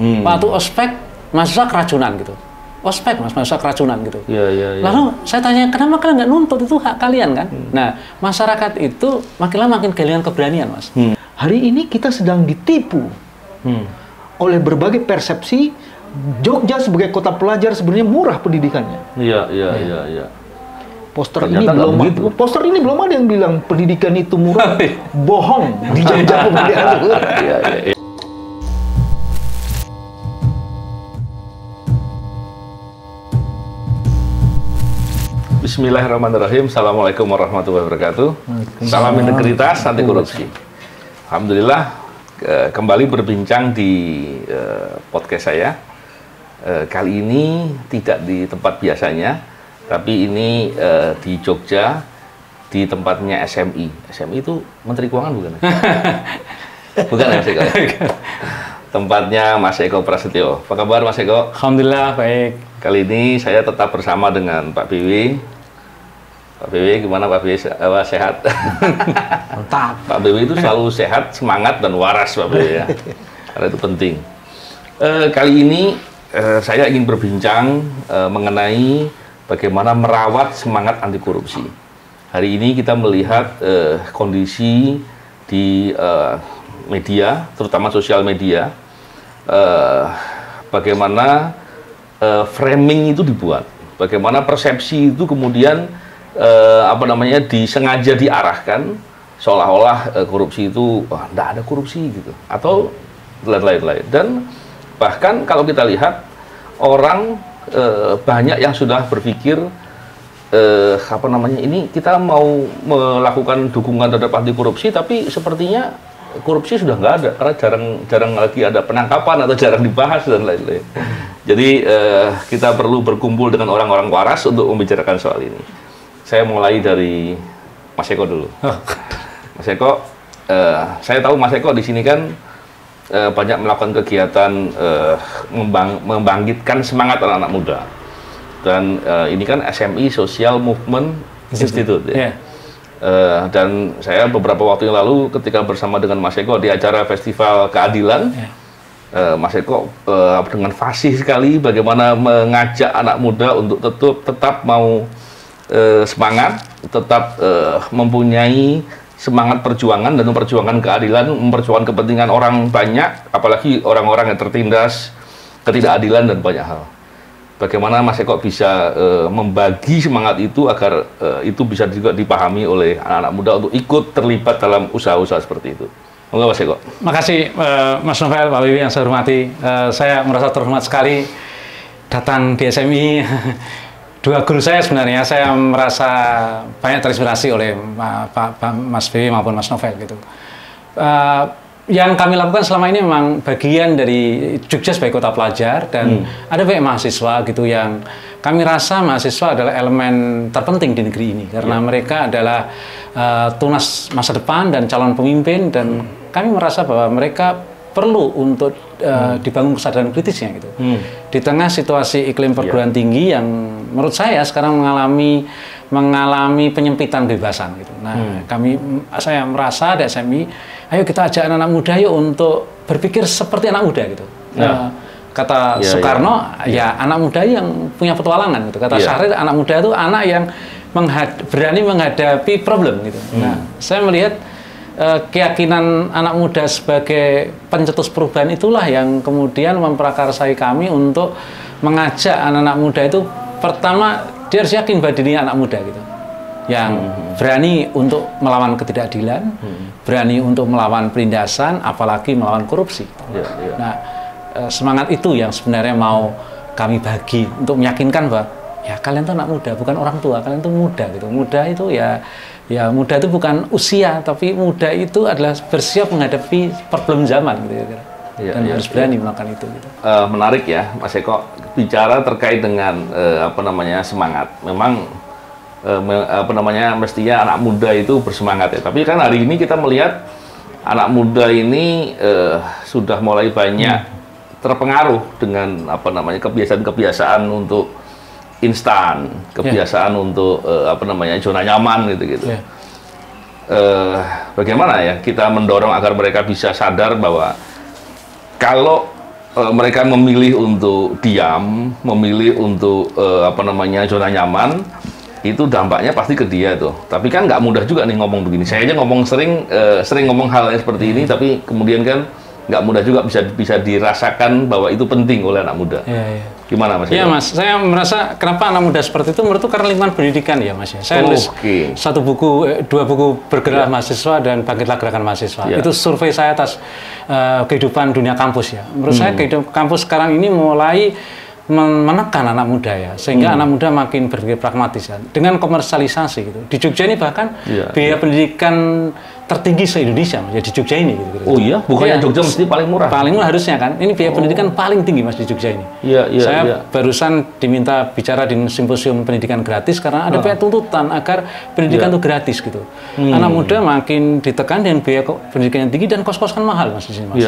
Waktu ospek mahasiswa keracunan gitu. Ospek mas, mahasiswa keracunan gitu. Iya. Lalu saya tanya, kenapa kalian nggak nuntut, itu hak kalian kan? Nah, masyarakat itu makin lama makin kehilangan keberanian mas. Hari ini kita sedang ditipu oleh berbagai persepsi. Jogja sebagai kota pelajar sebenarnya murah pendidikannya. Iya. Poster Ternyata ini belum ada yang bilang pendidikan itu murah. Bohong, dijajah pemerintah. Iya. Bismillahirrahmanirrahim. Assalamualaikum warahmatullahi wabarakatuh. Salam integritas, anti korupsi. Alhamdulillah kembali berbincang di podcast saya. Kali ini tidak di tempat biasanya, tapi ini di Jogja, di tempatnya SMI. SMI itu Menteri Keuangan bukan? Bukan ya Mas Eko? Tempatnya Mas Eko Prasetyo. Apa kabar Mas Eko? Alhamdulillah baik. Kali ini saya tetap bersama dengan Pak BW. Pak BW gimana Pak BW? Sehat? Mantap. Pak BW itu selalu sehat, semangat, dan waras Pak BW ya. Karena itu penting. Kali ini saya ingin berbincang mengenai bagaimana merawat semangat anti korupsi. Hari ini kita melihat kondisi di media, terutama sosial media, bagaimana framing itu dibuat, bagaimana persepsi itu kemudian disengaja diarahkan seolah-olah korupsi itu tidak ada korupsi gitu, atau lain-lain. Dan bahkan kalau kita lihat orang banyak yang sudah berpikir ini kita mau melakukan dukungan terhadap anti korupsi, tapi sepertinya korupsi sudah nggak ada karena jarang lagi ada penangkapan atau jarang dibahas dan lain-lain. Jadi kita perlu berkumpul dengan orang-orang waras untuk membicarakan soal ini. Saya mulai dari Mas Eko dulu. Mas Eko, saya tahu Mas Eko di sini kan banyak melakukan kegiatan membangkitkan semangat anak-anak muda. Dan ini kan SMI Social Movement Institute ya. Dan saya beberapa waktu yang lalu ketika bersama dengan Mas Eko di acara Festival Keadilan, Mas Eko dengan fasih sekali bagaimana mengajak anak muda untuk tetap mau semangat, tetap mempunyai semangat perjuangan dan memperjuangkan keadilan, memperjuangkan kepentingan orang banyak, apalagi orang-orang yang tertindas ketidakadilan dan banyak hal. Bagaimana Mas Eko bisa membagi semangat itu agar itu bisa juga dipahami oleh anak-anak muda untuk ikut terlibat dalam usaha-usaha seperti itu. Monggo Mas Eko. Makasih Mas Novel, Pak Wiwi yang saya hormati. Saya merasa terhormat sekali datang di SMI. Dua guru saya sebenarnya, saya merasa banyak terinspirasi oleh Pak Mas Wiwi maupun Mas Novel gitu. Yang kami lakukan selama ini memang bagian dari Jogja sebagai kota pelajar, dan ada banyak mahasiswa gitu yang kami rasa mahasiswa adalah elemen terpenting di negeri ini karena mereka adalah tunas masa depan dan calon pemimpin, dan kami merasa bahwa mereka perlu untuk dibangun kesadaran kritisnya gitu. Di tengah situasi iklim perguruan tinggi yang menurut saya sekarang mengalami penyempitan kebebasan gitu. Nah, saya merasa di SMI, ayo kita ajak anak-anak muda yuk untuk berpikir seperti anak muda gitu. Kata Soekarno, anak muda yang punya petualangan gitu. Kata Syahrir, anak muda itu anak yang berani menghadapi problem gitu. Nah, saya melihat keyakinan anak muda sebagai pencetus perubahan itulah yang kemudian memprakarsai kami untuk mengajak anak-anak muda itu, pertama dia harus yakin bahwa dirinya anak muda gitu, yang berani untuk melawan ketidakadilan, berani untuk melawan penindasan, apalagi melawan korupsi. Nah, semangat itu yang sebenarnya mau kami bagi untuk meyakinkan bahwa ya kalian tuh anak muda, bukan orang tua, kalian tuh muda gitu. Muda itu muda itu bukan usia, tapi muda itu adalah bersiap menghadapi problem zaman gitu kira-kira. Dan harus berani melakukan itu gitu. Menarik ya Mas Eko bicara terkait dengan semangat. Memang mestinya anak muda itu bersemangat ya. Tapi kan hari ini kita melihat anak muda ini sudah mulai banyak terpengaruh dengan kebiasaan-kebiasaan untuk instan, kebiasaan untuk zona nyaman gitu. Bagaimana ya kita mendorong agar mereka bisa sadar bahwa kalau mereka memilih untuk diam, memilih untuk zona nyaman, itu dampaknya pasti ke dia tuh. Tapi kan nggak mudah juga nih ngomong begini. Saya aja ngomong sering ngomong hal yang seperti ini, tapi kemudian kan nggak mudah juga bisa dirasakan bahwa itu penting oleh anak muda. Gimana Mas? Iya Mas, saya merasa kenapa anak muda seperti itu, menurut karena lingkungan pendidikan ya Mas. Saya nulis dua buku Bergerak Mahasiswa dan Bangkitlah Gerakan Mahasiswa. Itu survei saya atas kehidupan dunia kampus ya. Menurut saya kehidupan kampus sekarang ini mulai menekan anak muda ya, sehingga anak muda makin berpikir pragmatis ya, dengan komersialisasi gitu. Di Jogja ini bahkan biaya pendidikan tertinggi se-Indonesia Mas, ya di Jogja ini gitu. Oh iya, bukannya Jogja mesti paling murah? Paling murah harusnya kan, ini biaya pendidikan paling tinggi Mas di Jogja ini. Saya barusan diminta bicara di simposium pendidikan gratis karena ada banyak tuntutan agar pendidikan itu gratis gitu. Anak muda makin ditekan dengan biaya pendidikan yang tinggi dan kos-kosan mahal Mas di sini Mas.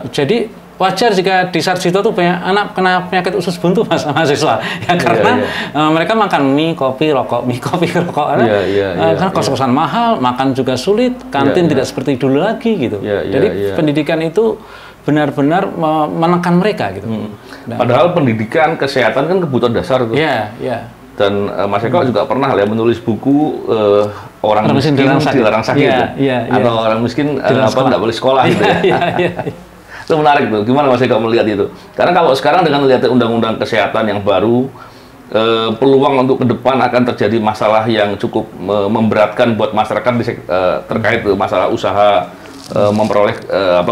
Jadi wajar jika di Sarjito tuh banyak anak kena penyakit usus buntu Mas, mahasiswa ya, karena mereka makan mie, kopi, rokok karena kos-kosan mahal, makan juga sulit, kantin tidak seperti dulu lagi gitu. Jadi pendidikan itu benar-benar menekan mereka gitu. Padahal pendidikan, kesehatan kan kebutuhan dasar tuh. Dan Mas Eko juga pernah ya menulis buku orang miskin dilarang sakit atau orang miskin nggak boleh sekolah gitu ya. Itu menarik tuh, gimana Mas Eko melihat itu? Karena kalau sekarang dengan melihat undang-undang kesehatan yang baru, peluang untuk ke depan akan terjadi masalah yang cukup memberatkan buat masyarakat terkait masalah usaha memperoleh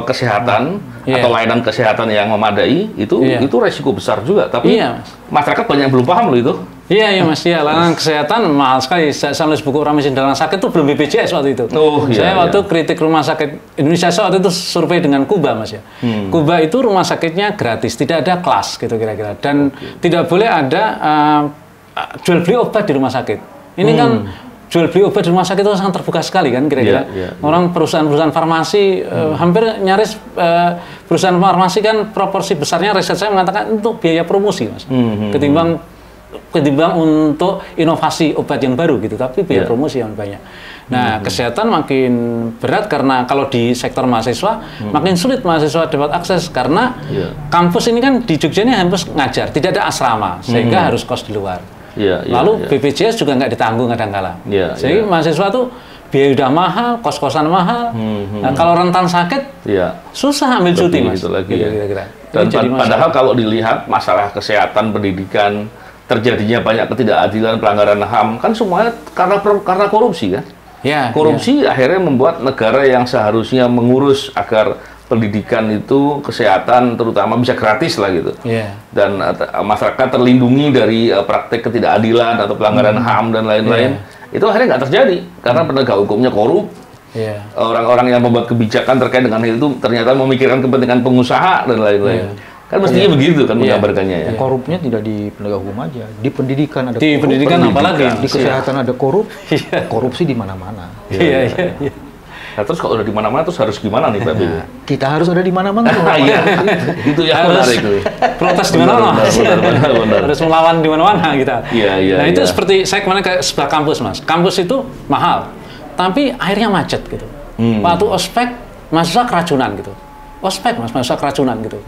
kesehatan atau layanan kesehatan yang memadai, itu resiko besar juga. Tapi masyarakat banyak yang belum paham loh itu. Iya Mas, layanan kesehatan mahal sekali. Saya nulis buku Orang Miskin Dalam Sakit itu belum BPJS waktu itu. Saya waktu kritik rumah sakit Indonesia, saya waktu itu survei dengan Kuba Mas ya. Kuba itu rumah sakitnya gratis, tidak ada kelas gitu kira-kira. Dan tidak boleh ada jual beli obat di rumah sakit. Ini kan jual beli obat di rumah sakit itu sangat terbuka sekali kan kira-kira. Orang perusahaan-perusahaan farmasi hampir nyaris perusahaan farmasi kan proporsi besarnya riset saya mengatakan untuk biaya promosi Mas. Ketimbang untuk inovasi obat yang baru gitu, tapi biaya promosi yang banyak. Nah, kesehatan makin berat karena kalau di sektor mahasiswa makin sulit mahasiswa dapat akses karena kampus ini kan di Jogja ini kampus ngajar, tidak ada asrama sehingga harus kos di luar. Lalu BPJS juga nggak ditanggung kadang-kala. Jadi mahasiswa tuh biaya udah mahal, kos-kosan mahal. Nah, kalau rentan sakit, susah ambil cuti Mas. Kira-kira. Dan padahal kalau dilihat masalah kesehatan, pendidikan, terjadinya banyak ketidakadilan, pelanggaran HAM, kan semuanya karena korupsi kan? Korupsi akhirnya membuat negara yang seharusnya mengurus agar pendidikan itu, kesehatan terutama bisa gratis lah gitu. Dan masyarakat terlindungi dari praktek ketidakadilan atau pelanggaran HAM dan lain-lain. Itu akhirnya nggak terjadi karena penegak hukumnya korup. Orang-orang yang membuat kebijakan terkait dengan hal itu ternyata memikirkan kepentingan pengusaha dan lain-lain. Kan mestinya begitu kan menggambarkannya ya. Korupnya tidak di penegak hukum aja, di pendidikan ada di pendidikan apalagi, di kesehatan ada korupsi di mana-mana. Nah, terus kalau udah di mana-mana terus harus gimana nih Pak Bibi? Kita harus ada di mana-mana. Itu yang menarik. Protes di mana-mana. Harus melawan di mana-mana kita. Nah, itu seperti saya kemarin ke sebelah kampus Mas. Kampus itu mahal, tapi airnya macet gitu. Waktu ospek mahasiswa keracunan gitu. Ospek Mas, mahasiswa keracunan gitu.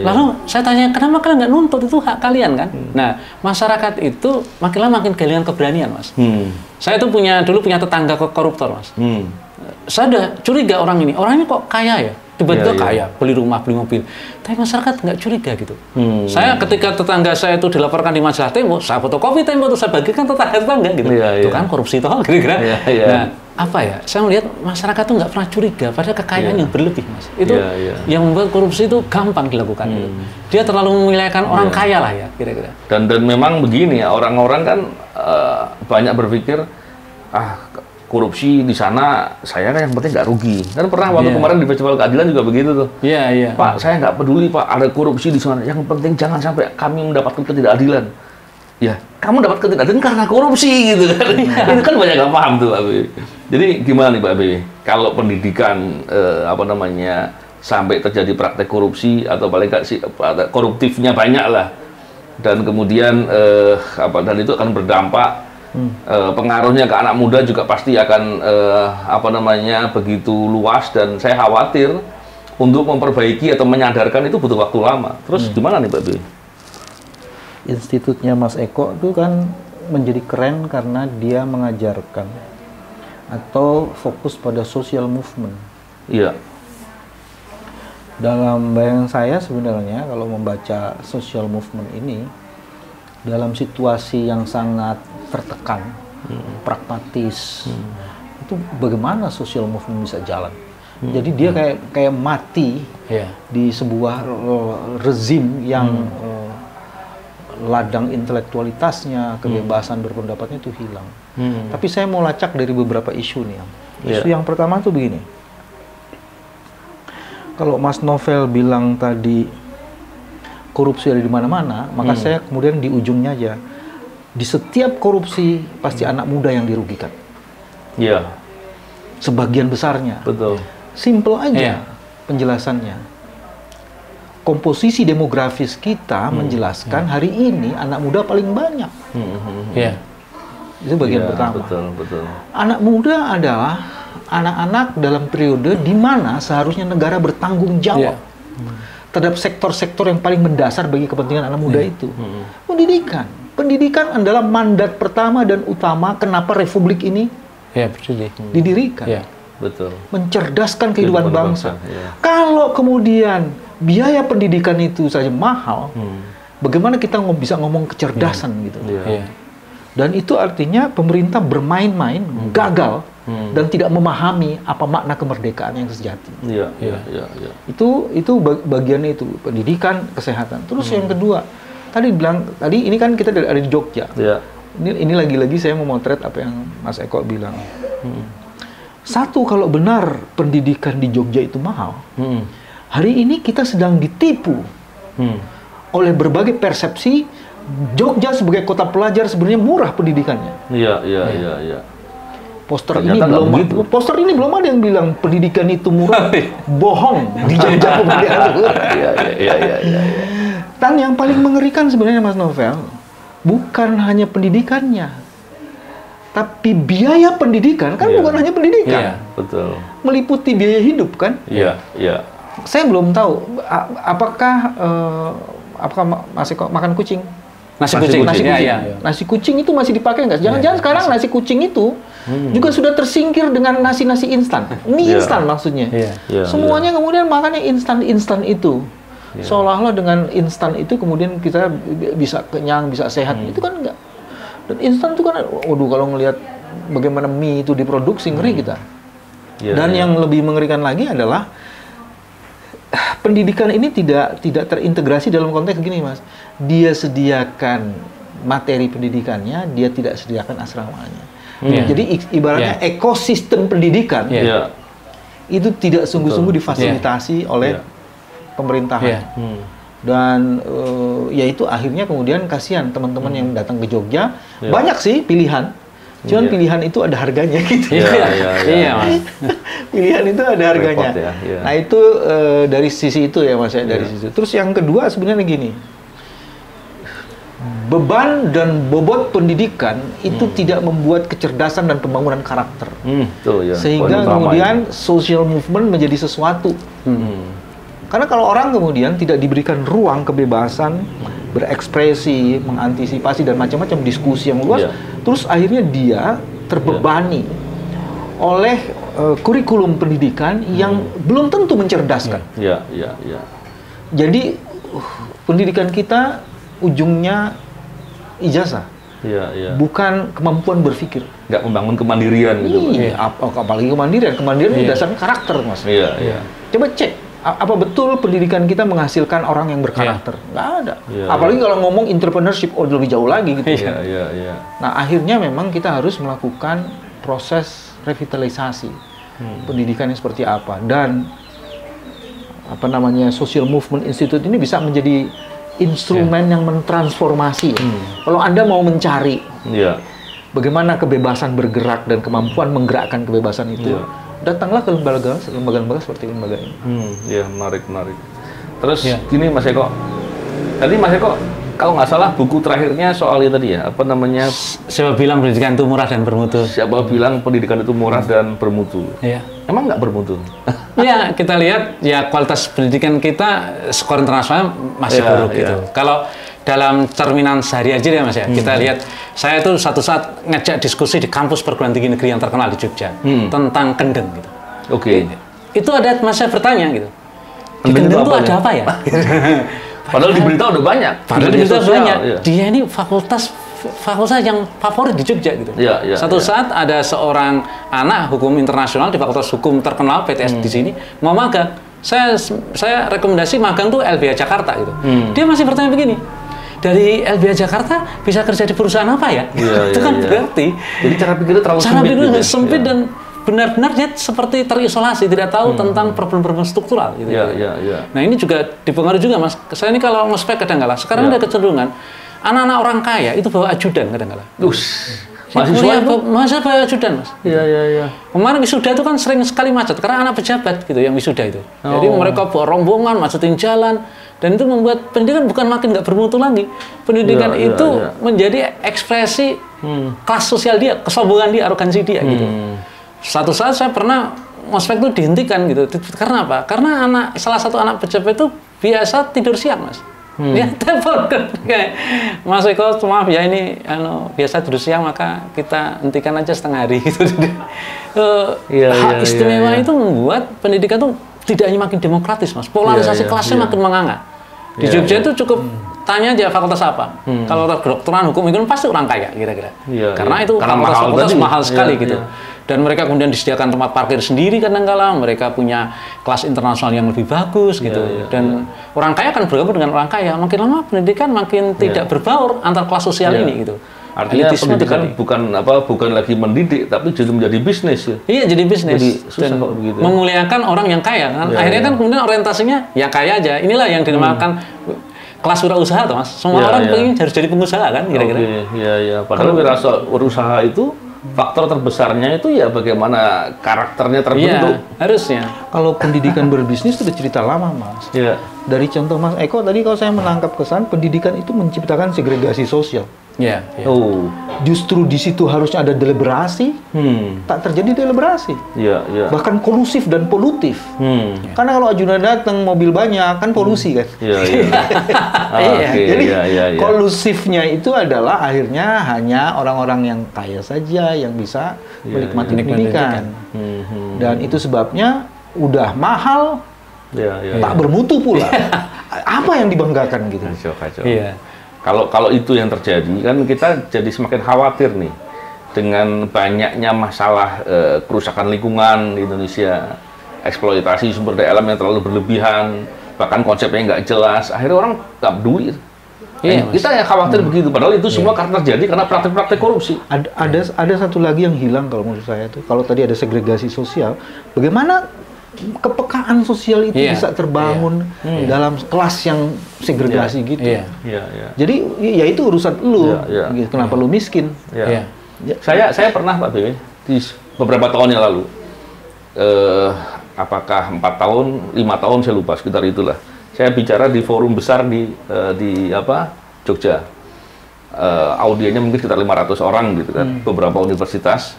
Lalu saya tanya, kenapa kalian nggak nuntut, itu hak kalian kan? Nah, masyarakat itu makin lama makin kehilangan keberanian Mas. Saya tuh dulu punya tetangga koruptor Mas. Saya udah curiga orangnya kok kaya ya? Tiba-tiba kaya, beli rumah, beli mobil. Tapi masyarakat nggak curiga gitu. Saya ketika tetangga saya itu dilaporkan di majalah Tempo, saya fotokopi Tempo itu saya bagikan tetangga gitu. Itu kan korupsi toh kira-kira. Nah, apa ya? Saya melihat masyarakat tuh nggak pernah curiga pada kekayaan yang berlebih Mas. Itu yang membuat korupsi itu gampang dilakukan. Gitu. Dia terlalu memuliakan orang kaya lah ya kira-kira. Dan memang begini ya, orang-orang kan banyak berpikir korupsi di sana, saya kan yang penting nggak rugi. Kan pernah waktu kemarin di Festival Keadilan juga begitu tuh. Pak, saya nggak peduli Pak, ada korupsi di sana. Yang penting jangan sampai kami mendapatkan ketidakadilan. Ya, kamu dapat ketidakadilan karena korupsi gitu kan. Itu kan banyak nggak paham tuh Pak B. Jadi gimana nih Pak B? Kalau pendidikan sampai terjadi praktek korupsi atau paling nggak koruptifnya banyak lah. Dan kemudian dan itu akan berdampak. Pengaruhnya ke anak muda juga pasti akan begitu luas, dan saya khawatir untuk memperbaiki atau menyadarkan itu butuh waktu lama. Terus gimana nih Pak Dwi? Institutnya Mas Eko itu kan menjadi keren karena dia mengajarkan atau fokus pada social movement. Iya. Dalam bayangan saya sebenarnya kalau membaca social movement ini dalam situasi yang sangat tertekan, pragmatis, itu bagaimana social movement bisa jalan? Jadi dia kayak mati di sebuah rezim yang ladang intelektualitasnya, kebebasan berpendapatnya itu hilang. Tapi saya mau lacak dari beberapa isu nih. Isu yang pertama tuh begini. Kalau Mas Novel bilang tadi korupsi ada di mana-mana, maka saya kemudian di ujungnya aja. Di setiap korupsi pasti anak muda yang dirugikan. Iya. Sebagian besarnya. Betul. Simple aja penjelasannya. Komposisi demografis kita menjelaskan hari ini anak muda paling banyak. Itu bagian pertama. Betul. Anak muda adalah anak-anak dalam periode di mana seharusnya negara bertanggung jawab terhadap sektor-sektor yang paling mendasar bagi kepentingan anak muda itu. Pendidikan. Pendidikan adalah mandat pertama dan utama kenapa Republik ini didirikan. Betul. Mencerdaskan kehidupan bangsa. Kalau kemudian biaya pendidikan itu saja mahal, bagaimana kita bisa ngomong kecerdasan gitu? Dan itu artinya pemerintah bermain-main, gagal, dan tidak memahami apa makna kemerdekaan yang sejati. Itu bagiannya itu, pendidikan, kesehatan. Terus yang kedua, tadi ini kan kita ada di Jogja. Ini lagi-lagi saya memotret apa yang Mas Eko bilang. Satu, kalau benar pendidikan di Jogja itu mahal, hari ini kita sedang ditipu oleh berbagai persepsi. Jogja sebagai kota pelajar sebenarnya murah pendidikannya. Iya. Poster ini belum ada yang bilang pendidikan itu murah. Bohong di Jogja kemudian. Iya. Dan yang paling mengerikan sebenarnya Mas Novel bukan hanya pendidikannya, tapi biaya pendidikan kan bukan hanya pendidikan. Betul. Meliputi biaya hidup kan? Iya. Saya belum tahu apakah Mas Eko makan kucing? Nasi kucing. Nasi kucing itu masih dipakai nggak? Jangan-jangan sekarang nasi kucing itu juga sudah tersingkir dengan nasi-nasi instan. Mie instan maksudnya. Semuanya kemudian makannya instan itu. Seolah-olah dengan instan itu kemudian kita bisa kenyang, bisa sehat. Itu kan enggak. Dan instan itu kan, waduh, kalau ngelihat bagaimana mie itu diproduksi, ngeri kita. Dan yang lebih mengerikan lagi adalah pendidikan ini tidak terintegrasi dalam konteks gini, Mas. Dia sediakan materi pendidikannya, dia tidak sediakan asramanya. Jadi ibaratnya ekosistem pendidikan itu tidak sungguh-sungguh difasilitasi oleh pemerintahan. Dan ya itu akhirnya kemudian kasihan teman-teman yang datang ke Jogja. Banyak sih pilihan. Cuman pilihan itu ada harganya gitu. Iya, Mas. Pilihan itu ada harganya. Nah, itu dari sisi itu ya Mas ya, dari sisi. Terus yang kedua sebenarnya gini. Beban dan bobot pendidikan itu tidak membuat kecerdasan dan pembangunan karakter. Sehingga kemudian social movement menjadi sesuatu. Karena kalau orang kemudian tidak diberikan ruang kebebasan berekspresi, mengantisipasi dan macam-macam diskusi yang luas, terus akhirnya dia terbebani oleh kurikulum pendidikan yang belum tentu mencerdaskan. Jadi pendidikan kita ujungnya ijazah, bukan kemampuan berpikir. Nggak membangun kemandirian gitu. Apalagi kemandirian berdasarkan karakter, Mas. Coba cek. Apa betul pendidikan kita menghasilkan orang yang berkarakter? Nggak ada. Apalagi kalau ngomong entrepreneurship, lebih jauh lagi gitu. Nah, akhirnya memang kita harus melakukan proses revitalisasi pendidikannya seperti apa. Dan Social Movement Institute ini bisa menjadi instrumen yang mentransformasi. Kalau Anda mau mencari bagaimana kebebasan bergerak dan kemampuan menggerakkan kebebasan itu, datanglah ke lembaga seperti lembaga ini. Menarik. Terus gini Mas Eko, tadi Mas Eko kalau nggak salah buku terakhirnya soal itu tadi ya, apa namanya? Siapa bilang pendidikan itu murah dan bermutu? Siapa bilang pendidikan itu murah dan bermutu? Iya. Emang nggak bermutu? Iya, kita lihat ya kualitas pendidikan kita skor internasional masih buruk gitu. Kalau dalam cerminan sehari aja ya Mas ya, kita lihat saya tuh satu saat ngajak diskusi di kampus perguruan tinggi negeri yang terkenal di Jogja tentang kendeng gitu. Oke. Itu ada Mas saya bertanya gitu. Di kendeng itu ada apa ya? Padahal di berita udah banyak. Padahal di berita banyak. Iya. Dia ini fakultas yang favorit di Jogja gitu. Satu saat ada seorang anak hukum internasional di fakultas hukum terkenal PTS di sini mau magang. Saya rekomendasi magang tuh LBH Jakarta gitu. Dia masih bertanya begini. Dari LBH Jakarta bisa kerja di perusahaan apa ya? Itu kan berarti. Jadi cara pikirnya terlalu sempit dan benar-benar dia seperti terisolasi, tidak tahu tentang problem-problem struktural gitu. Nah, ini juga dipengaruhi juga Mas. Saya ini kalau ngospek kadang-kala, sekarang ada kecenderungan anak-anak orang kaya itu bawa ajudan kadang-kala. Mahasiswa bawa ajudan Mas. Iya. Kemarin wisuda itu kan sering sekali macet karena anak pejabat gitu yang wisuda itu. Jadi mereka bawa rombongan, macetin jalan, dan itu membuat pendidikan bukan makin nggak bermutu lagi. Pendidikan itu menjadi ekspresi kelas sosial dia, kesombongan dia, arogansi dia gitu. Satu saat saya pernah ngospek itu dihentikan gitu. Karena apa? Karena salah satu anak pejabat itu biasa tidur siang Mas. Dia telepon kayak, Mas Eko, maaf ya ini biasa tidur siang maka kita hentikan aja setengah hari gitu. Hak istimewa itu membuat pendidikan itu tidak hanya makin demokratis Mas. Polarisasi kelasnya makin menganga. Di Jogja itu cukup tanya aja fakultas apa. Kalau kedokteran, hukum itu pasti orang kaya kira-kira. Karena itu fakultas mahal sekali gitu. Dan mereka kemudian disediakan tempat parkir sendiri kadang-kala, mereka punya kelas internasional yang lebih bagus gitu. Dan orang kaya akan bergabung dengan orang kaya, makin lama pendidikan makin tidak berbaur antar kelas sosial ini gitu. Artinya pendidikan bukan lagi mendidik, tapi jadi menjadi bisnis ya. Iya, jadi bisnis. Jadi susah dan kok begitu. Memuliakan orang yang kaya kan. Akhirnya kan kemudian orientasinya ya kaya aja. Inilah yang dinamakan kelas wirausaha tuh Mas. Semua orang pengen harus jadi pengusaha kan kira-kira. Iya. Padahal wirausaha itu faktor terbesarnya itu ya bagaimana karakternya terbentuk. Iya, harusnya. Kalau pendidikan berbisnis itu udah cerita lama Mas. Iya. Dari contoh Mas Eko tadi kalau saya menangkap kesan pendidikan itu menciptakan segregasi sosial. Iya. Justru di situ harusnya ada deliberasi, tak terjadi deliberasi. Iya. Bahkan kolusif dan polutif. Karena kalau ajudan datang mobil banyak kan polusi kan. Iya. Jadi kolusifnya itu adalah akhirnya hanya orang-orang yang kaya saja yang bisa menikmati pendidikan. Dan itu sebabnya udah mahal, tak bermutu pula. Apa yang dibanggakan gitu? Kacau. Iya. Kalau itu yang terjadi, kan kita jadi semakin khawatir nih dengan banyaknya masalah kerusakan lingkungan di Indonesia, eksploitasi sumber daya alam yang terlalu berlebihan, bahkan konsepnya nggak jelas. Akhirnya orang nggak peduli. Kita yang khawatir begitu, padahal itu semua karena terjadi karena praktek-praktek korupsi. Ada satu lagi yang hilang kalau menurut saya tuh. Kalau tadi ada segregasi sosial, bagaimana kepekaan sosial itu bisa terbangun dalam kelas yang segregasi gitu. Jadi ya itu urusan lu. Kenapa lu miskin? Saya pernah Pak BW di beberapa tahun yang lalu. Apakah 4 tahun, 5 tahun saya lupa sekitar itulah. Saya bicara di forum besar di Jogja. Audiennya mungkin sekitar 500 orang gitu kan, beberapa universitas,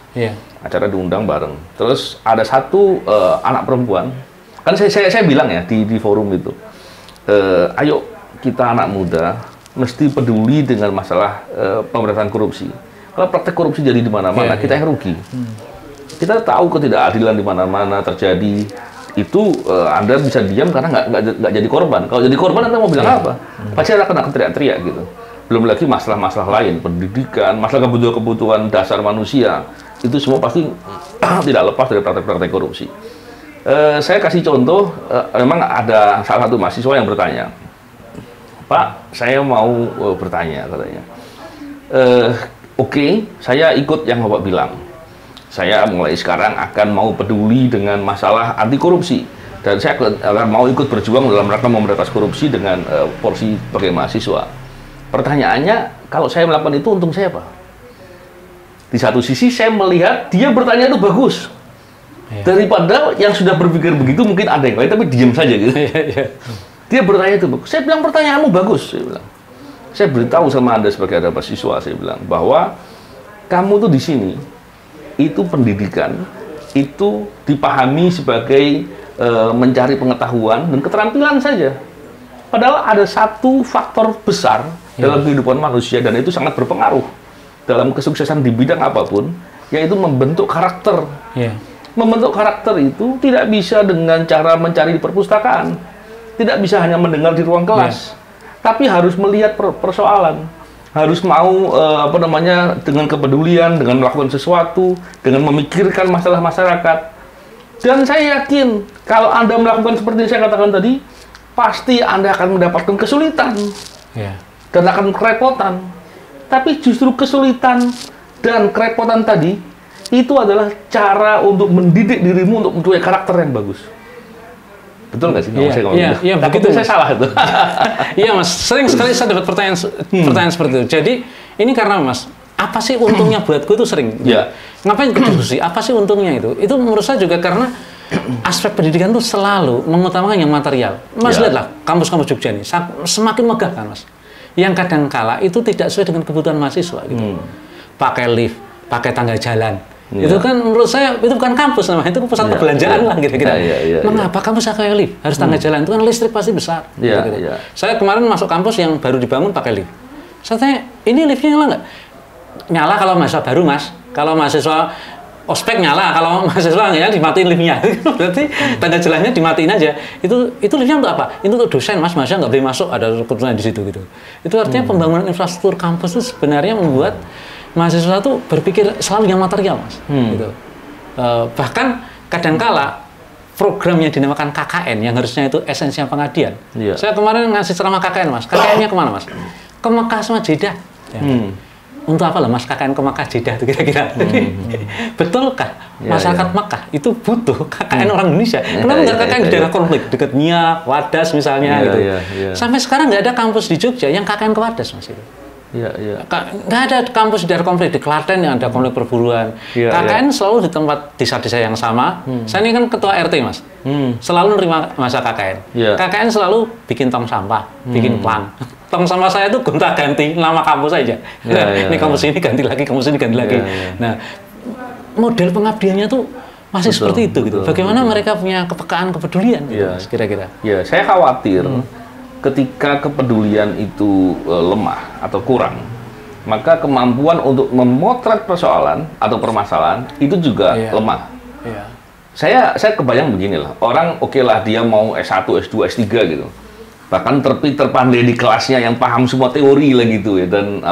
acara diundang bareng. Terus ada satu anak perempuan, kan saya bilang ya di forum itu, ayo kita anak muda mesti peduli dengan masalah pemberantasan korupsi. Kalau praktek korupsi jadi di mana-mana, kita yang rugi. Kita tahu ketidakadilan di mana-mana terjadi. Itu Anda bisa diam karena nggak jadi korban. Kalau jadi korban Anda mau bilang apa? Pasti Anda kena teriak-teriak gitu. Belum lagi masalah-masalah lain, pendidikan, masalah kebutuhan dasar manusia, itu semua pasti tidak lepas dari praktek-praktek korupsi. Saya kasih contoh, memang ada salah satu mahasiswa yang bertanya, Pak, saya mau bertanya katanya. Oke, saya ikut yang Bapak bilang. Saya mulai sekarang akan mau peduli dengan masalah anti korupsi. Dan saya akan mau ikut berjuang dalam rangka memberantas korupsi dengan porsi sebagai mahasiswa. Pertanyaannya, kalau saya melakukan itu untung saya apa? Di satu sisi saya melihat dia bertanya itu bagus. Daripada yang sudah berpikir begitu mungkin ada yang lain tapi diam saja gitu. Dia bertanya itu bagus. Saya bilang pertanyaanmu bagus, saya bilang. saya beritahu sama Anda sebagai ada mahasiswa, saya bilang bahwa kamu tuh di sini itu pendidikan itu dipahami sebagai mencari pengetahuan dan keterampilan saja. Padahal ada satu faktor besar dalam kehidupan manusia dan itu sangat berpengaruh dalam kesuksesan di bidang apapun, yaitu membentuk karakter. Membentuk karakter itu tidak bisa dengan cara mencari di perpustakaan, tidak bisa hanya mendengar di ruang kelas, tapi harus melihat persoalan, harus mau dengan kepedulian, dengan melakukan sesuatu, dengan memikirkan masalah masyarakat. Dan saya yakin kalau Anda melakukan seperti yang saya katakan tadi, pasti Anda akan mendapatkan kesulitan dan akan kerepotan. Tapi justru kesulitan dan kerepotan tadi itu adalah cara untuk mendidik dirimu untuk mempunyai karakter yang bagus. Betul nggak sih? Iya, begitu. Saya salah itu. Iya, Mas. Sering sekali saya dapat pertanyaan seperti itu. Jadi, ini karena, Mas, apa sih untungnya buatku itu sering. Ngapain ke diskusi? Apa sih untungnya itu? Itu menurut saya juga karena aspek pendidikan itu selalu mengutamakan yang material. Mas, lihatlah, kampus-kampus Jogja ini semakin megah kan, Mas. Yang kadang-kala itu tidak sesuai dengan kebutuhan mahasiswa gitu. Pakai lift, pakai tangga jalan. Itu kan menurut saya itu bukan kampus namanya, itu pusat perbelanjaan lah kira-kira. Mengapa kampus pakai lift? Harus tangga jalan, itu kan listrik pasti besar. Saya kemarin masuk kampus yang baru dibangun pakai lift. Saya tanya, ini liftnya nyala nggak? Nyala kalau mahasiswa baru, Mas. Kalau mahasiswa ospek nyala, kalau mahasiswa nggak nyala dimatiin liftnya. Berarti tangga jalannya dimatiin aja. Itu liftnya untuk apa? Itu untuk dosen, Mas. Mahasiswa nggak boleh masuk, ada ketentuan di situ gitu. Itu artinya pembangunan infrastruktur kampus itu sebenarnya membuat mahasiswa tuh berpikir selalu yang material, Mas. Gitu. Bahkan kadangkala program yang dinamakan KKN yang harusnya itu esensial pengabdian. Saya kemarin ngasih ceramah KKN, Mas. KKN-nya kemana, Mas? Ke Mekah sama Jeddah. Untuk apa lah, Mas, KKN ke Mekah Jeddah itu kira-kira? Betulkah masyarakat Mekah itu butuh KKN orang Indonesia? Kenapa nggak KKN di daerah konflik, dekat Niak, Wadas misalnya gitu? Sampai sekarang nggak ada kampus di Jogja yang KKN ke Wadas, Mas. Nggak ada kampus di daerah konflik, di Klaten yang ada konflik perburuan. KKN selalu di tempat desa-desa yang sama. Saya ini kan ketua RT, Mas. Selalu nerima masa KKN. KKN selalu bikin tong sampah, bikin plan. Tong sampah saya itu gonta-ganti nama kampus saja. Ini kampus ini ganti lagi, kampus ini ganti lagi. Nah, model pengabdiannya tuh masih seperti itu gitu. Bagaimana mereka punya kepekaan, kepedulian gitu, kira-kira? Saya khawatir ketika kepedulian itu lemah atau kurang, maka kemampuan untuk memotret persoalan atau permasalahan itu juga lemah. Saya kebayang beginilah, orang okelah dia mau S1, S2, S3 gitu, bahkan terpandai di kelasnya yang paham semua teori lah gitu ya, dan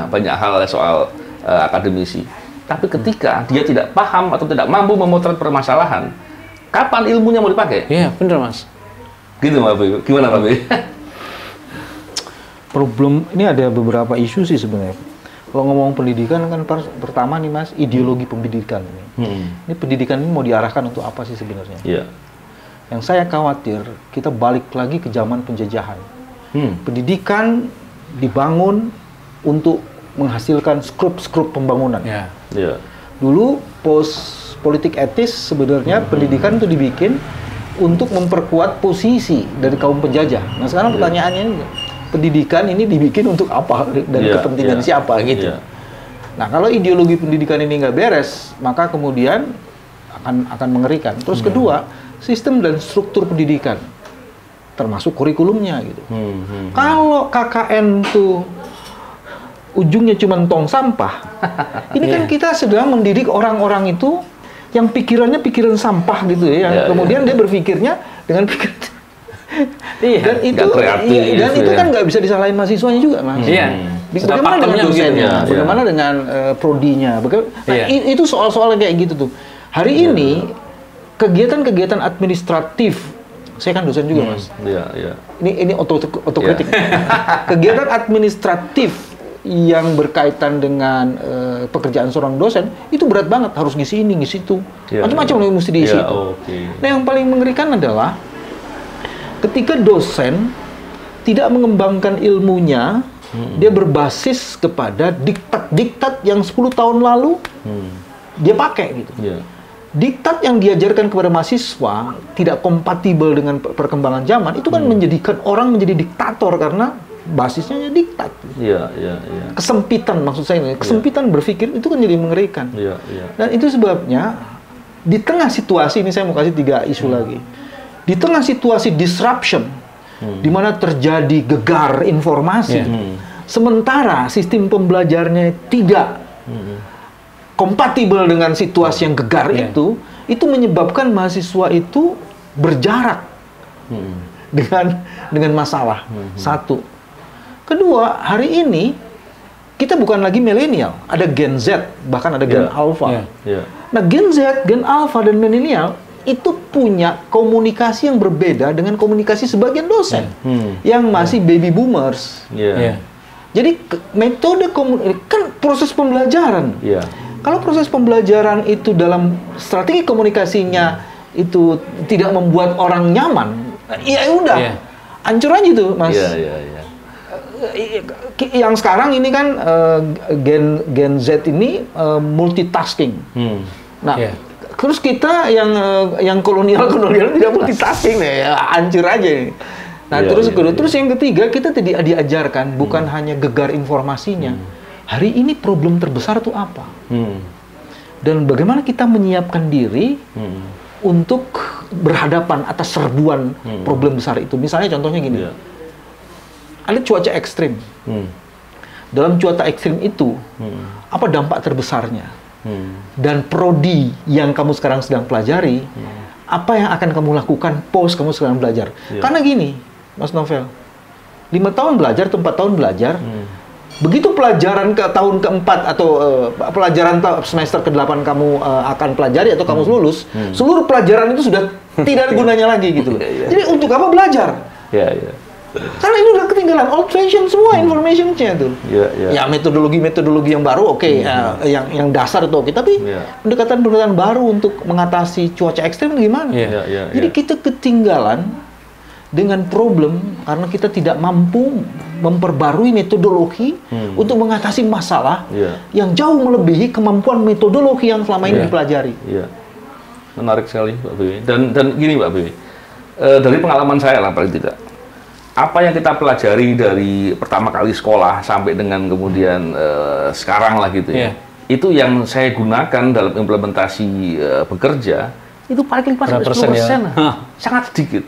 banyak hal soal akademisi. Tapi ketika dia tidak paham atau tidak mampu memotret permasalahan, kapan ilmunya mau dipakai? Iya, benar, Mas. Gitu, Pak Bey. Gimana, Pak Bey? Problem ini ada beberapa isu sih sebenarnya. Kalau ngomong pendidikan kan pertama nih, Mas, ideologi pendidikan ini. Ini pendidikan ini mau diarahkan untuk apa sih sebenarnya? Yang saya khawatir kita balik lagi ke zaman penjajahan. Pendidikan dibangun untuk menghasilkan skrup pembangunan. Dulu politik etis sebenarnya pendidikan itu dibikin untuk memperkuat posisi dari kaum penjajah. Nah sekarang pertanyaannya ini, pendidikan ini dibikin untuk apa dan kepentingan siapa gitu. Nah kalau ideologi pendidikan ini nggak beres, maka kemudian akan mengerikan. Terus kedua, sistem dan struktur pendidikan, termasuk kurikulumnya gitu. Kalau KKN tuh ujungnya cuma tong sampah, ini kan kita sedang mendidik orang-orang itu yang pikiran sampah gitu ya, yang kemudian dia berpikirnya dengan pikiran dan itu kan nggak bisa disalahin mahasiswanya juga, Mas. Bagaimana dengan dosennya, bagaimana dengan prodinya, itu soal-soal kayak gitu tuh. Hari ini kegiatan-kegiatan administratif, saya kan dosen juga, Mas. Ini otokritik. Kegiatan administratif yang berkaitan dengan pekerjaan seorang dosen itu berat banget, harus ngisi ini, ngisi itu, macam-macam yang mesti diisi. Nah, yang paling mengerikan adalah ketika dosen tidak mengembangkan ilmunya, dia berbasis kepada diktat-diktat yang 10 tahun lalu dia pakai gitu. Diktat yang diajarkan kepada mahasiswa tidak kompatibel dengan perkembangan zaman, itu kan menjadikan orang menjadi diktator karena basisnya diktat. Iya. Kesempitan maksud saya ini, kesempitan berpikir itu kan jadi mengerikan. Iya. Dan itu sebabnya di tengah situasi ini saya mau kasih 3 isu lagi. Di tengah situasi disruption, di mana terjadi gegar informasi, sementara sistem pembelajarnya tidak kompatibel dengan situasi yang gegar itu menyebabkan mahasiswa itu berjarak dengan masalah. Satu. Kedua, hari ini kita bukan lagi milenial, ada Gen Z, bahkan ada Gen Alpha. Nah, Gen Z, Gen Alpha, dan milenial itu punya komunikasi yang berbeda dengan komunikasi sebagian dosen yang masih baby boomers. Jadi metode kan proses pembelajaran. Kalau proses pembelajaran itu dalam strategi komunikasinya itu tidak membuat orang nyaman, ya udah, hancur aja tuh, Mas. Yang sekarang ini kan Gen Z ini multitasking. Nah, terus kita yang kolonial tidak multitasking nih, ya, hancur aja. Nah, terus yang ketiga, kita tidak diajarkan bukan hanya gegar informasinya. Hari ini problem terbesar itu apa? Dan bagaimana kita menyiapkan diri untuk berhadapan atas serbuan problem besar itu. Misalnya contohnya gini. Ada cuaca ekstrim. Dalam cuaca ekstrim itu, apa dampak terbesarnya? Dan prodi yang kamu sekarang sedang pelajari, apa yang akan kamu lakukan post kamu sekarang belajar? Karena gini, Mas Novel, 5 tahun belajar atau 4 tahun belajar, begitu pelajaran ke tahun keempat atau pelajaran semester ke-8 kamu akan pelajari atau kamu lulus, seluruh pelajaran itu sudah tidak ada gunanya lagi gitu. Jadi untuk apa belajar? Karena ini udah ketinggalan, old fashion semua information-nya tuh. Ya metodologi yang baru yang dasar itu oke, tapi pendekatan baru untuk mengatasi cuaca ekstrem gimana? Jadi kita ketinggalan dengan problem karena kita tidak mampu memperbarui metodologi untuk mengatasi masalah yang jauh melebihi kemampuan metodologi yang selama ini dipelajari. Menarik sekali, Pak Bibi. Dan gini, Pak Bibi, dari pengalaman saya lah paling tidak, apa yang kita pelajari dari pertama kali sekolah sampai dengan kemudian sekarang lah gitu ya, itu yang saya gunakan dalam implementasi bekerja itu paling pas 10%, sangat sedikit.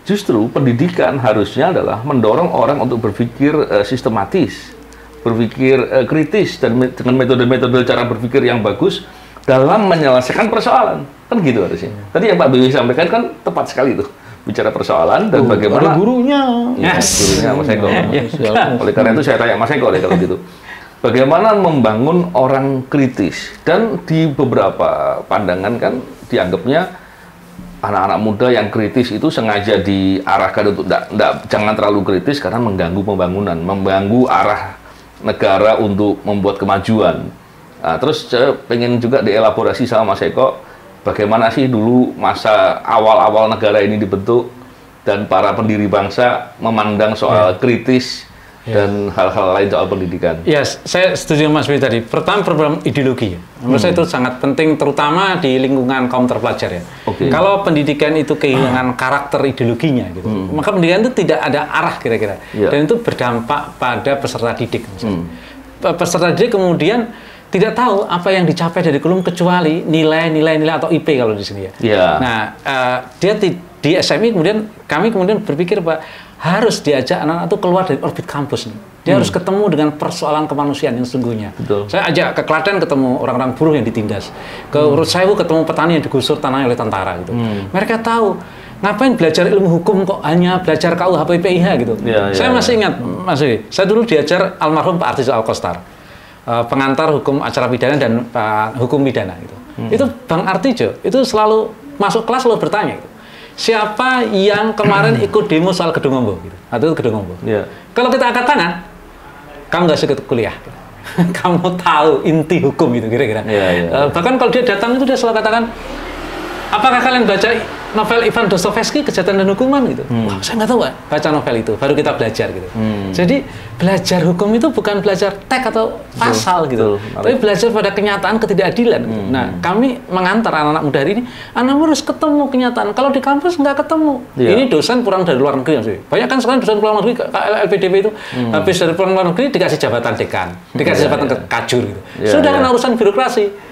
Justru pendidikan harusnya adalah mendorong orang untuk berpikir sistematis, berpikir kritis, dan dengan metode-metode cara berpikir yang bagus dalam menyelesaikan persoalan. Kan gitu harusnya. Tadi yang Pak Bibi sampaikan kan tepat sekali tuh. Bicara persoalan dan bagaimana gurunya gurunya Mas Eko. Oleh karena itu saya tanya Mas Eko kalau gitu. Bagaimana membangun orang kritis? Dan di beberapa pandangan kan dianggapnya anak-anak muda yang kritis itu sengaja diarahkan untuk jangan terlalu kritis karena mengganggu pembangunan, mengganggu arah negara untuk membuat kemajuan. Nah, terus saya pengen juga dielaborasi sama Mas Eko, bagaimana sih dulu masa awal-awal negara ini dibentuk dan para pendiri bangsa memandang soal kritis dan hal-hal lain soal pendidikan. Ya, saya setuju Mas Bibi tadi. Pertama, problem ideologi. Menurut saya itu sangat penting, terutama di lingkungan kaum terpelajar ya. Kalau pendidikan itu kehilangan karakter ideologinya, gitu, maka pendidikan itu tidak ada arah kira-kira. Dan itu berdampak pada peserta didik. Peserta didik kemudian tidak tahu apa yang dicapai dari kurikulum kecuali nilai atau IP kalau di sini ya. Nah, dia di SMI kami kemudian berpikir Pak, harus diajak anak-anak itu keluar dari orbit kampus nih. Dia harus ketemu dengan persoalan kemanusiaan yang sesungguhnya. Saya ajak ke Klaten ketemu orang-orang buruh yang ditindas. Ke Urut Sewu ketemu petani yang digusur tanahnya oleh tentara gitu. Mereka tahu ngapain belajar ilmu hukum kok hanya belajar KUHP PIH gitu. Saya masih ingat Mas Bibi, saya dulu diajar almarhum Pak Artijo Alkostar, pengantar hukum acara pidana dan hukum pidana gitu. Itu Bang Artijo itu selalu masuk kelas selalu bertanya gitu, siapa yang kemarin ikut demo soal Gedung Ombo gitu, atau Gedung Ombo. Kalau kita angkat tangan, kamu nggak ikut kuliah gitu. Kamu tahu inti hukum itu kira-kira. Bahkan kalau dia datang itu dia selalu katakan, apakah kalian baca novel Ivan Dostoevsky, Kejahatan dan Hukuman gitu. Wah, saya nggak tahu baca novel itu, baru kita belajar gitu. Jadi belajar hukum itu bukan belajar teks atau pasal gitu, tapi belajar pada kenyataan ketidakadilan. Gitu. Nah, kami mengantar anak-anak muda hari ini, anak harus ketemu kenyataan. Kalau di kampus nggak ketemu, ini dosen pulang dari luar negeri sih. Banyak kan sekarang dosen pulang negeri, LPDP itu habis dari pulang luar negeri dikasih jabatan dekan, dikasih jabatan kajur gitu. Sudah kan urusan birokrasi.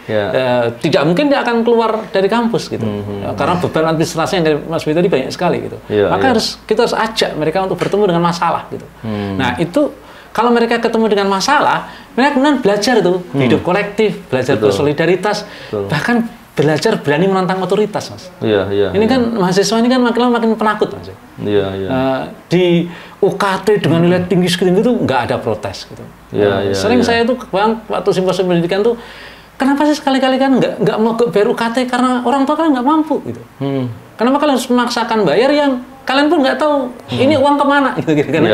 Tidak mungkin dia akan keluar dari kampus gitu, karena beban administrasi yang dari Mas Wito tadi banyak sekali gitu. Maka kita harus ajak mereka untuk bertemu dengan masalah gitu. Nah itu kalau mereka ketemu dengan masalah, mereka kemudian belajar itu hidup kolektif, belajar bersolidaritas, bahkan belajar berani menantang otoritas, Mas. Ini kan mahasiswa ini kan makin penakut, Mas. Di UKT dengan nilai tinggi itu nggak ada protes gitu. Sering saya itu waktu simposium pendidikan tuh, kenapa sih sekali-kali kan nggak mau bayar UKT karena orang tua kalian nggak mampu gitu. Kenapa kalian harus memaksakan bayar yang kalian pun nggak tahu ini uang kemana gitu kan?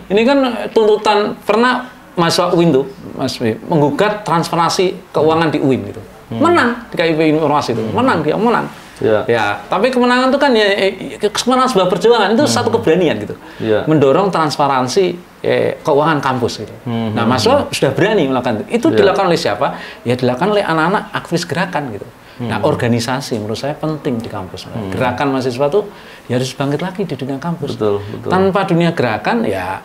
Ini kan tuntutan. Pernah mahasiswa UIN tuh, Mas B, menggugat transferasi keuangan di UIN gitu. Menang di KIP Informasi itu, menang dia menang. Ya, tapi kemenangan itu kan kemenangan sebuah perjuangan itu satu keberanian gitu. Mendorong transparansi keuangan kampus gitu. Nah, mahasiswa sudah berani melakukan itu. Itu dilakukan oleh siapa? Ya dilakukan oleh anak-anak aktivis gerakan gitu. Nah, organisasi menurut saya penting di kampus. Gerakan mahasiswa tuh ya harus bangkit lagi di dunia kampus. Tanpa dunia gerakan ya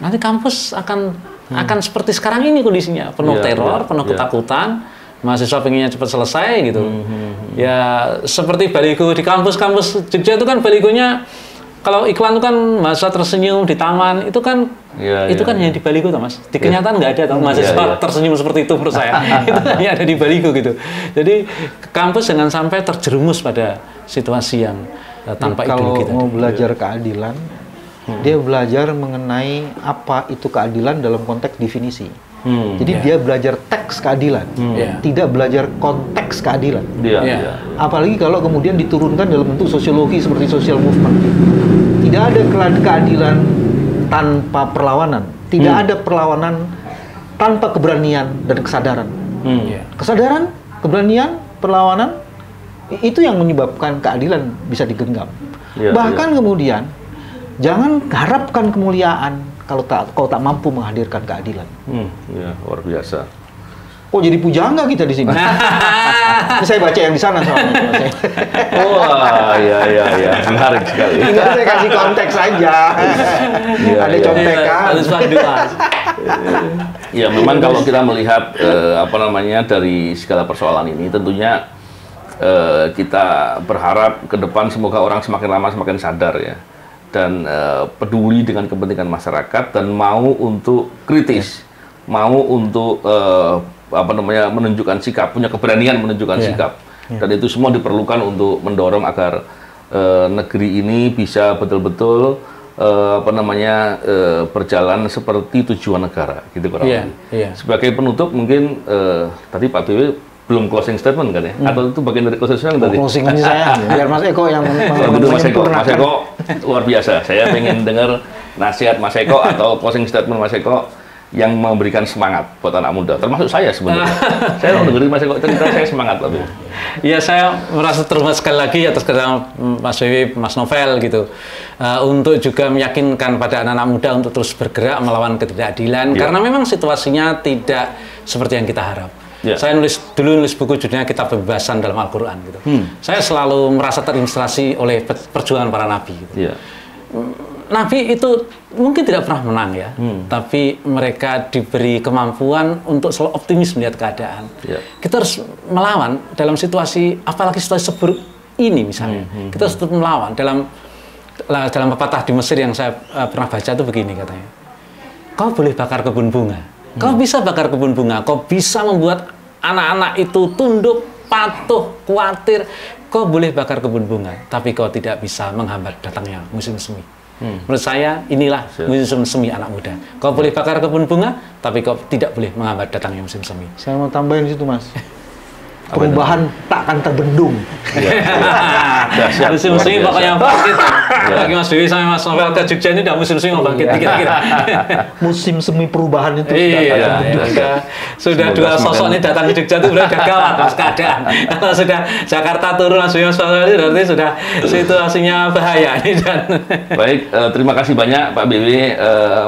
nanti kampus akan seperti sekarang ini kondisinya, penuh teror, penuh ketakutan. Mahasiswa pengennya cepat selesai gitu. Ya seperti baligo di kampus-kampus Jogja itu kan baligonya kalau iklan itu kan mahasiswa tersenyum di taman itu kan hanya di baligo tuh, Mas. Di kenyataan nggak ada mahasiswa tersenyum seperti itu menurut saya. Itu hanya ada di baligo gitu. Jadi kampus jangan sampai terjerumus pada situasi yang tanpa ideologi. Kalau mau belajar keadilan, dia belajar mengenai apa itu keadilan dalam konteks definisi. Jadi dia belajar teks keadilan, tidak belajar konteks keadilan. Apalagi kalau kemudian diturunkan dalam bentuk sosiologi seperti social movement. Tidak ada keadilan tanpa perlawanan, tidak ada perlawanan tanpa keberanian dan kesadaran. Kesadaran, keberanian, perlawanan itu yang menyebabkan keadilan bisa digenggam. Bahkan kemudian jangan harapkan kemuliaan kalau tak mampu menghadirkan keadilan. Luar biasa. Kok jadi pujangga kita di sini? Saya baca yang di sana soalnya. Wah, iya, menarik sekali. Enggak, saya kasih konteks aja. Ada contekan. Ya, memang kalau kita melihat dari segala persoalan ini, tentunya kita berharap ke depan semoga orang semakin lama semakin sadar ya. Dan peduli dengan kepentingan masyarakat dan mau untuk kritis, mau untuk menunjukkan sikap, punya keberanian menunjukkan sikap. Dan itu semua diperlukan untuk mendorong agar negeri ini bisa betul-betul berjalan seperti tujuan negara, gitu kurang lebih. Sebagai penutup mungkin tadi Pak BW belum closing statement kan ya? Atau itu bagian dari closing statement tadi? Closing aja saya, biar Mas Eko yang Mas Eko luar biasa. Saya pengen dengar nasihat Mas Eko atau closing statement Mas Eko yang memberikan semangat buat anak muda, termasuk saya sebenarnya. Saya mau dengerin Mas Eko cerita, saya semangat lebih. Ya, saya merasa terhormat sekali lagi atas kerjasama Mas Wiwi, Mas Novel gitu, untuk juga meyakinkan pada anak-anak muda untuk terus bergerak melawan ketidakadilan, karena memang situasinya tidak seperti yang kita harap. Saya nulis buku judulnya Kitab Pembebasan dalam Al-Quran gitu. Saya selalu merasa terinspirasi oleh perjuangan para nabi gitu. Nabi itu mungkin tidak pernah menang ya, tapi mereka diberi kemampuan untuk selalu optimis melihat keadaan. Kita harus melawan dalam situasi, apalagi situasi seburuk ini misalnya. Kita harus tetap melawan. Dalam pepatah di Mesir yang saya pernah baca itu begini katanya. Kau boleh bakar kebun bunga. Kau bisa bakar kebun bunga, kau bisa membuat anak-anak itu tunduk, patuh, khawatir. Kau boleh bakar kebun bunga, tapi kau tidak bisa menghambat datangnya musim semi. Menurut saya, inilah musim semi anak muda. Kau boleh bakar kebun bunga, tapi kau tidak boleh menghambat datangnya musim semi. Saya mau tambahin situ, Mas. perubahan tak akan terbendung. Musim swing pokoknya bangkit. Lagi Mas Dewi sama Mas Novel ke Jogja ini udah musim swing bangkit kira-kira. Musim semi perubahan itu sudah dua sosok ini datang ke Jogja itu udah gawat Mas keadaan. Kalau sudah Jakarta turun langsung Mas Novel itu berarti sudah situasinya bahaya nih dan. Baik, terima kasih banyak Pak BW,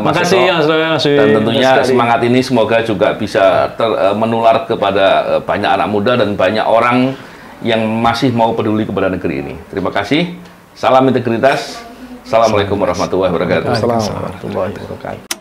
Mas Makasih Mas Novel. Dan tentunya semangat ini semoga juga bisa menular kepada banyak anak muda dan banyak orang yang masih mau peduli kepada negeri ini. Terima kasih. Salam integritas. Assalamualaikum warahmatullahi wabarakatuh. Assalamualaikum warahmatullahi wabarakatuh.